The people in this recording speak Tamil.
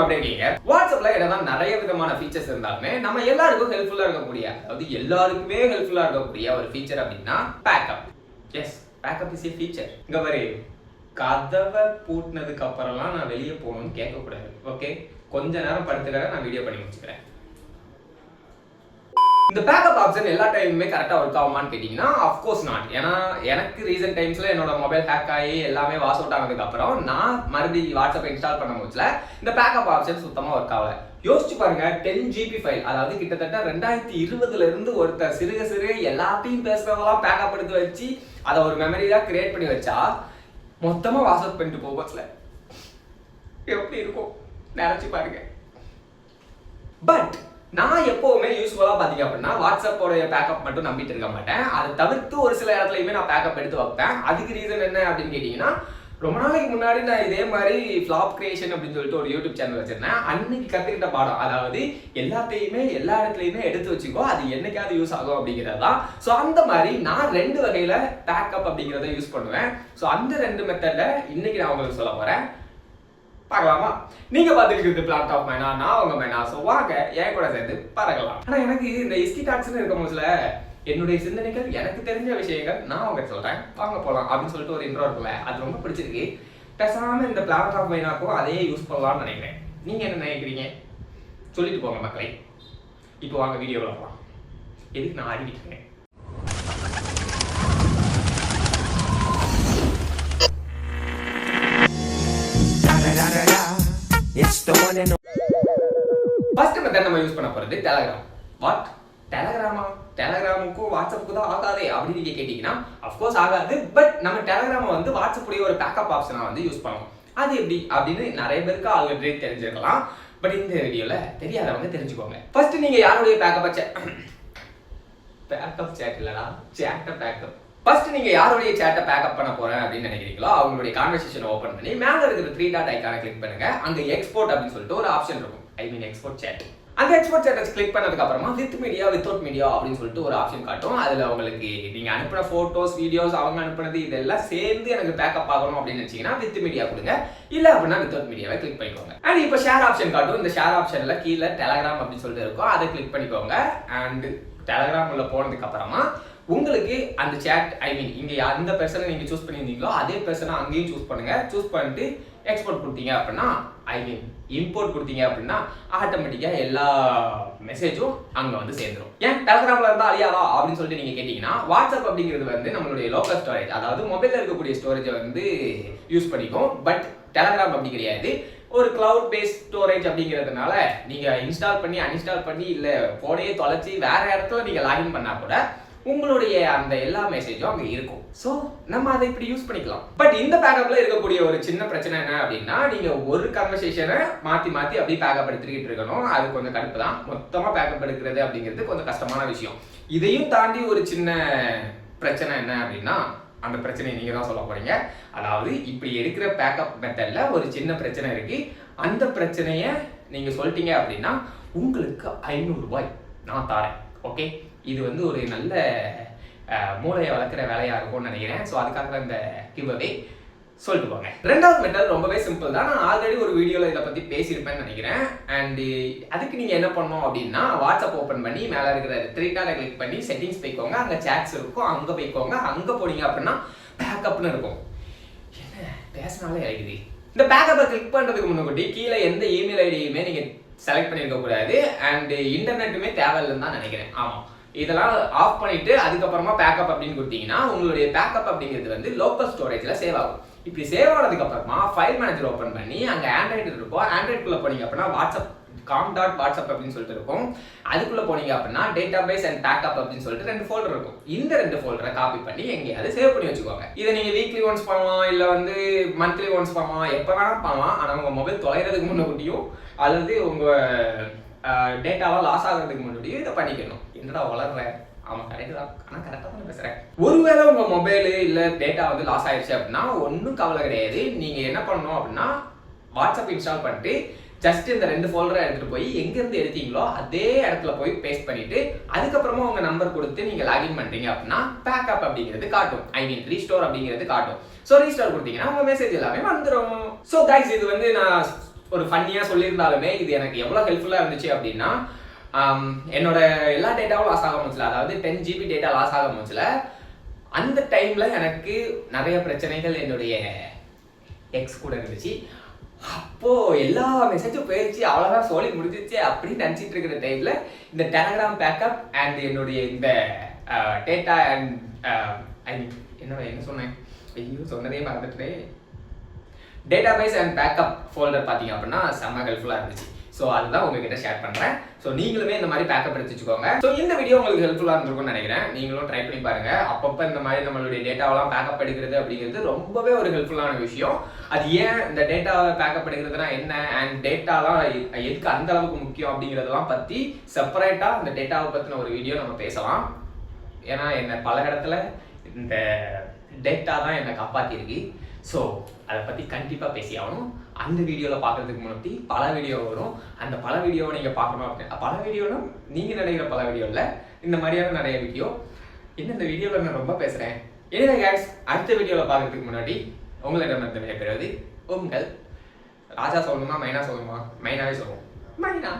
எப்படி இருக்கீங்க? வாட்ஸ்அப்ல என்னதான் நிறைய விதமான ஃபீச்சர்ஸ் இருந்தாலுமே நம்ம எல்லாருக்கும் ஹெல்ப்ஃபுல்லா இருக்கக்கூடிய, அதாவது எல்லாருக்குமே ஹெல்ப்ஃபுல்லா இருக்கக்கூடிய ஒரு ஃபீச்சர் அப்படின்னா backup. Yes, backup is a feature. இங்க பாரு, கதவை பூட்டினதுக்கு அப்புறம்லாம் நான் வெளியே போகணும்னு கேட்கக்கூடாது. ஓகே, கொஞ்ச நேரம் படுத்துக்கிறேன், நான் வீடியோ பண்ணி முடிச்சுக்கிறேன். இந்த பேக்கப் ஆப்ஷன் எல்லா டைமுமே கரெக்டாக ஒர்க் ஆகுமான்னு கேட்டிங்கன்னா அஃப்கோர்ஸ் நாட். ஏன்னா எனக்கு ரீசெண்ட் டைம்ஸில் என்னோட மொபைல் ஹேக் ஆகி எல்லாமே வாஷ் அவுட் ஆனதுக்கப்புறம் நான் மறுபடியும் வாட்ஸ்அப் இன்ஸ்டால் பண்ண முடியல. இந்த பேக்கப் ஆப்ஷன் சுத்தமாக ஒர்க் ஆகல. யோசிச்சு பாருங்க, 10 GB ஃபைல், அதாவது கிட்டத்தட்ட 2020 இருந்து ஒருத்தர் சிறுக எல்லாத்தையும் பேசுறதெல்லாம் பேக்கப் எடுத்து வச்சு அதை ஒரு மெமரியாக கிரியேட் பண்ணி வச்சா மொத்தமாக வாஷ் அவுட் பண்ணிட்டு போகல எப்படி இருக்கும் நினைச்சு பாருங்க. பட் நான் எப்பவுமே யூஸ்ஃபுல்லா பாத்தீங்க அப்படின்னா வாட்ஸ்அப்போட பேக்கப் மட்டும் நம்பிட்டு இருக்க மாட்டேன். அதை தவிர்த்து ஒரு சில இடத்துலயுமே நான் பேக்கப் எடுத்து வைப்பேன். அதுக்கு ரீசன் என்ன அப்படின்னு கேட்டீங்கன்னா, ரொம்ப நாளைக்கு முன்னாடி நான் இதே மாதிரி ஃபிளாப் கிரியேஷன் அப்படின்னு சொல்லிட்டு ஒரு யூடியூப் சேனல் வச்சிருந்தேன். அன்னைக்கு கத்துக்கிட்ட பாடம், அதாவது எல்லாத்தையுமே எல்லா இடத்துலையுமே எடுத்து வச்சுக்கோ, அது என்னைக்காவது யூஸ் ஆகும் அப்படிங்கிறது தான். ஸோ அந்த மாதிரி நான் 2 வகையில பேக்கப் அப்படிங்கிறத யூஸ் பண்ணுவேன். ஸோ அந்த 2 மெத்தட்ல இன்னைக்கு நான் உங்களுக்கு சொல்ல போறேன். பார்க்கலாமா? நீங்க பார்த்துக்கிட்டு பிளாட் ஆஃப் மைனா, நான் உங்க மைனா. ஸோ வாங்க என் கூட சேர்ந்து பறக்கலாம். ஆனால் எனக்கு இந்த ஹிஸ்ட்ரி டாக்ஸ்ன்னு இருக்கும் போதுல என்னுடைய சிந்தனைகள், எனக்கு தெரிஞ்ச விஷயங்கள் நான் உங்க சொல்றேன், வாங்க போகலாம் அப்படின்னு சொல்லிட்டு ஒரு இன்ட்ரோ இருக்குல்ல, அது ரொம்ப பிடிச்சிருக்கு. பேசாம இந்த பிளாட் ஆஃப் மைனாக்கும் அதே யூஸ் பண்ணலாம்னு நினைக்கிறேன். நீங்க என்ன நினைக்கிறீங்க? சொல்லிட்டு போங்க மக்களை. இப்போ வாங்க வீடியோவில் போகலாம். எதுக்கு நான் ஆடிக்கிட்டு இருக்கேன்? ஃபர்ஸ்ட் மெத்தட் நம்ம யூஸ் பண்ண போறது டெலகிராம். வாட்? டெலகிராமா? டெலகிராமுக்கும் வாட்ஸ்அப்புக்கு தான் ஆகாதே அப்படின்னு நீங்க கேட்டீங்கன்னா அஃப்கோர்ஸ் ஆகாது. பட் நம்ம டெலகிராமை வந்து வாட்ஸ்அப்புடைய ஒரு பேக்கப் ஆப்ஷனா வந்து யூஸ் பண்ணுவோம். அது எப்படி அப்படின்னு நிறைய பேருக்கு ஆல்ரெடி தெரிஞ்சிருக்கலாம். பட் இந்த வீடியோல தெரியாதவங்க தெரிஞ்சுக்கோங்க. ஃபர்ஸ்ட் நீங்க யாருடைய பேக்கப் சேட் இல்லடா, சேட்ட பேக்கப். ஃபர்ஸ்ட் நீங்க யாருடைய சேட்டை பேக்கப் பண்ண போறேன் அப்படின்னு நினைக்கிறீங்களோ அவங்களுடைய கான்வர்சேஷனை ஓபன் பண்ணி மேல இருக்கிற 3 டாட் ஐகானை கிளிக் பண்ணுங்க. அங்க எக்ஸ்போர்ட் அப்படின்னு சொல்லிட்டு ஒரு ஆப்ஷன் இருக்கும். Export chat. அந்த எக்ஸ்போர்ட் சேட்டை கிளிக் பண்ணதுக்கு அப்புறமா வித் மீடியா வித்தவுட் மீடியா அப்படின்னு சொல்லிட்டு ஒரு ஆப்ஷன் காட்டும். அதுல உங்களுக்கு நீங்க அனுப்புற போட்டோஸ், வீடியோஸ், அவங்க அனுப்புனது இதெல்லாம் சேர்ந்து எனக்கு பேக்கப் ஆகணும் அப்படின்னு நினைச்சீங்கன்னா வித் மீடியா கொடுங்க. இல்ல அப்படின்னா வித்தவுட் மீடியாவை கிளிக் பண்ணிக்கோங்க. அண்ட் இப்போ ஷேர் ஆப்ஷன் காட்டும். இந்த ஷேர் ஆப்ஷன்ல கீழே டெலகிராம் அப்படின்னு சொல்லிட்டு இருக்கும். அதை கிளிக் பண்ணிக்கோங்க. அண்ட் டெலகிராம் உள்ள போனதுக்கு அப்புறமா உங்களுக்கு அந்த சேட், இங்க எந்த பர்சனை நீங்க சூஸ் பண்ணியிருந்தீங்களோ அதே பர்சனை அங்கேயும் சூஸ் பண்ணுங்க. சூஸ் பண்ணிட்டு எக்ஸ்போர்ட் கொடுத்தீங்க அப்படின்னா, இம்போர்ட் கொடுத்தீங்க அப்படின்னா ஆட்டோமேட்டிக்கா எல்லா மெசேஜும் அங்க வந்து சேர்ந்துடும். ஏன் டெலகிராம்ல இருந்தா அழியாதா அப்படின்னு சொல்லிட்டு நீங்க கேட்டீங்கன்னா, வாட்ஸ்அப் அப்படிங்கிறது வந்து நம்மளுடைய லோக்கல் ஸ்டோரேஜ், அதாவது மொபைல்ல இருக்கக்கூடிய ஸ்டோரேஜை வந்து யூஸ் பண்ணிக்கும். பட் டெலகிராம் அப்படி கிடையாது. ஒரு கிளவுட் பேஸ்ட் ஸ்டோரேஜ் அப்படிங்கிறதுனால நீங்க இன்ஸ்டால் பண்ணி அன்இன்ஸ்டால் பண்ணி இல்ல போனையே தொலைச்சி வேற இடத்துல நீங்க லாகின் பண்ணா கூட உங்களுடைய அந்த எல்லா மெசேஜும் அங்க இருக்கும். சோ நம்ம அதை இப்படி யூஸ் பண்ணிக்கலாம். பட் இந்த பேக்கப்ல இருக்கக்கூடிய ஒரு சின்ன பிரச்சனை என்ன அப்படின்னா, நீங்க ஒரு கன்வர்சேஷனை மாத்தி அப்படியே பேக்கப் எடுத்துக்கிட்டு இருக்கணும். அது கொஞ்சம் கடுப்பு தான். மொத்தமா பேக்கப் எடுக்கிறது அப்படிங்கிறது கொஞ்சம் கஷ்டமான விஷயம். இதையும் தாண்டி ஒரு சின்ன பிரச்சனை என்ன அப்படின்னா, அந்த பிரச்சனையை நீங்க தான் சொல்ல போறீங்க. அதாவது இப்படி எடுக்கிற பேக்கப் மெத்தட்ல ஒரு சின்ன பிரச்சனை இருக்கு. அந்த பிரச்சனையை நீங்க சொல்லிட்டீங்க அப்படின்னா உங்களுக்கு 500 ரூபாய் நான் தரேன். ஓகே, இது வந்து ஒரு நல்ல மூளையை வளர்க்குற வேலையா இருக்கும்னு நினைக்கிறேன். ஸோ அதுக்காக இந்த கிவ் அவே சொல்லிட்டு போங்க. ரெண்டாவது மெத்தட் ரொம்பவே சிம்பிள் தான். நான் ஆல்ரெடி ஒரு வீடியோவில் இதை பற்றி பேசியிருப்பேன்னு நினைக்கிறேன். அண்ட் அதுக்கு நீங்கள் என்ன பண்ணணும் அப்படின்னா, வாட்ஸ்அப் ஓப்பன் பண்ணி மேலே இருக்கிற 3 டாட்டை கிளிக் பண்ணி செட்டிங்ஸ் போய்க்கோங்க. அங்கே சேட்ஸ் இருக்கும், அங்கே போய்க்கோங்க. அங்கே போனீங்க அப்படின்னா பேக்கப்னு இருக்கும். என்ன பேசினாலே இருக்குது. இந்த பேக்கப்பை கிளிக் பண்ணுறதுக்கு முன்னாடி கீழே எந்த இமெயில் ஐடியுமே நீங்கள் செலக்ட் பண்ணியிருக்க கூடாது. அண்ட் இன்டர்நெட்டுமே தேவையில்லைன்னு தான் நினைக்கிறேன். ஆமாம், இதெல்லாம் ஆஃப் பண்ணிட்டு அதுக்கப்புறமா பேக்கப் அப்படின்னு கொடுத்தீங்கன்னா உங்களுடைய பேக்கப் அப்படிங்கிறது வந்து லோக்கல் ஸ்டோரேஜ்ல சேவ் ஆகும். இப்படி சேவ் ஆனதுக்கு அப்புறமா ஃபைல் மேனேஜர் ஓப்பன் பண்ணி அங்கே ஆண்ட்ராய்டு இருக்கும். ஆண்ட்ராய்டுக்குள்ள போனீங்க அப்படின்னா வாட்ஸ்அப் அப்படின்னு சொல்லிட்டு இருக்கும். அதுக்குள்ள போனீங்க அப்படின்னா டேட்டாபேஸ் அண்ட் பேக்கப் அப்படின்னு சொல்லிட்டு 2 ஃபோல்டர் இருக்கும். இந்த 2 ஃபோல்டரை காப்பி பண்ணி எங்கேயாவது சேவ் பண்ணி வச்சுக்கோங்க. இதை நீங்க வீக்லி ஒன்ஸ் பண்ணலாம், இல்லை வந்து மந்த்லி ஒன்ஸ் பண்ணலாம், எப்போ வேணாலும் பண்ணலாம். ஆனால் உங்க மொபைல் தொலைகிறதுக்கு முன்னாடியும் அல்லது உங்க டேட்டாவா லாஸ் ஆகிறதுக்கு முன்னாடியும் இதை பண்ணிக்கணும். என்னடா வளர்ற? ஆமாம், கரெக்டு தான். ஆனால் கரெக்டாக தான் பேசுகிறேன். ஒருவேளை உங்கள் மொபைலு இல்லை டேட்டா வந்து லாஸ் ஆயிடுச்சு அப்படின்னா ஒன்றும் கவலை கிடையாது. நீங்கள் என்ன பண்ணணும் அப்படின்னா, வாட்ஸ்அப் இன்ஸ்டால் பண்ணிட்டு ஜஸ்ட் இந்த 2 ஃபோல்டரை எடுத்துகிட்டு போய் எங்கேருந்து எடுத்தீங்களோ அதே இடத்துல போய் பேஸ்ட் பண்ணிவிட்டு அதுக்கப்புறமா உங்கள் நம்பர் கொடுத்து நீங்கள் லாகின் பண்ணுறீங்க அப்படின்னா பேக்கப் அப்படிங்கிறது காட்டும். ரீஸ்டோர் அப்படிங்கிறது காட்டும். ஸோ ரீஸ்டோர் கொடுத்தீங்கன்னா உங்கள் மெசேஜ் எல்லாமே வந்துடும். ஸோ கைஸ், இது வந்து நான் ஒரு ஃபன்னியாக சொல்லியிருந்தாலுமே இது எனக்கு எவ்வளோ ஹெல்ப்ஃபுல்லாக இருந்துச்சு அப்படின்னா என்னோட எல்லா டேட்டாவும் லாஸ் ஆக முடியல, அதாவது 10 GB டேட்டா லாஸ் ஆக முடியல. அந்த டைமில் எனக்கு நிறைய பிரச்சனைகள் என்னுடைய எக்ஸ் கூட இருந்துச்சு. அப்போது எல்லா மெசேஜும் போயிடுச்சு, அவ்வளோதான் சொல்லி முடிஞ்சிச்சு அப்படின்னு நினச்சிட்டு இருக்கிற டைமில் இந்த டெலகிராம் பேக்கப் அண்ட் என்னுடைய இந்த டேட்டா அண்ட் என்ன சொன்னேன், ஐயோ சொன்னதே மறந்துட்டே, டேட்டாபேஸ் அண்ட் பேக்கப் ஃபோல்டர் பார்த்தீங்க அப்படின்னா செம்ம ஹெல்ப்ஃபுல்லாக இருந்துச்சு. ஸோ அதுதான் உங்ககிட்ட ஷேர் பண்ணுறேன். ஸோ நீங்களுமே இந்த மாதிரி பேக்கப் எடுத்து வச்சுக்கோங்க. ஸோ இந்த வீடியோ உங்களுக்கு ஹெல்ப்ஃபுல்லாக இருந்திருக்கும்னு நினைக்கிறேன். நீங்களும் ட்ரை பண்ணி பாருங்க. அப்பப்போ இந்த மாதிரி நம்மளுடைய டேட்டாவெல்லாம் பேக்கப் எடுக்கிறது அப்படிங்கிறது ரொம்பவே ஒரு ஹெல்ப்ஃபுல்லான விஷயம். அது ஏன் இந்த டேட்டாவை பேக்கப் எடுக்கிறதுனா என்ன அண்ட் டேட்டாலாம் எதுக்கு அந்த அளவுக்கு முக்கியம் அப்படிங்கிறதெல்லாம் பற்றி செப்பரேட்டாக இந்த டேட்டாவை பற்றின ஒரு வீடியோ நம்ம பேசலாம். ஏன்னா என்ன பல இடத்துல இந்த டேட்டா தான் என்னை காப்பாற்றிருக்கு. ஸோ அதை பற்றி கண்டிப்பாக பேசி ஆகணும். அந்த வீடியோவில் பார்க்குறதுக்கு முன்னாடி பல வீடியோ வரும். அந்த பல வீடியோவை நீங்கள் பார்க்கணும் அப்படின்னா, பல வீடியோவில் நீங்கள் நினைக்கிற பல வீடியோவில் இந்த மாதிரியான நிறைய வீடியோ இந்த வீடியோவில் நான் ரொம்ப பேசுகிறேன். எனவே கைஸ், அடுத்த வீடியோவில் பார்க்குறதுக்கு முன்னாடி உங்களிடமிருந்து விடைபெறுவது உங்கள் ராஜா. சொல்லணுமா மைனா சொல்லணுமா? மைனாவே சொல்லுவோம். மைனா.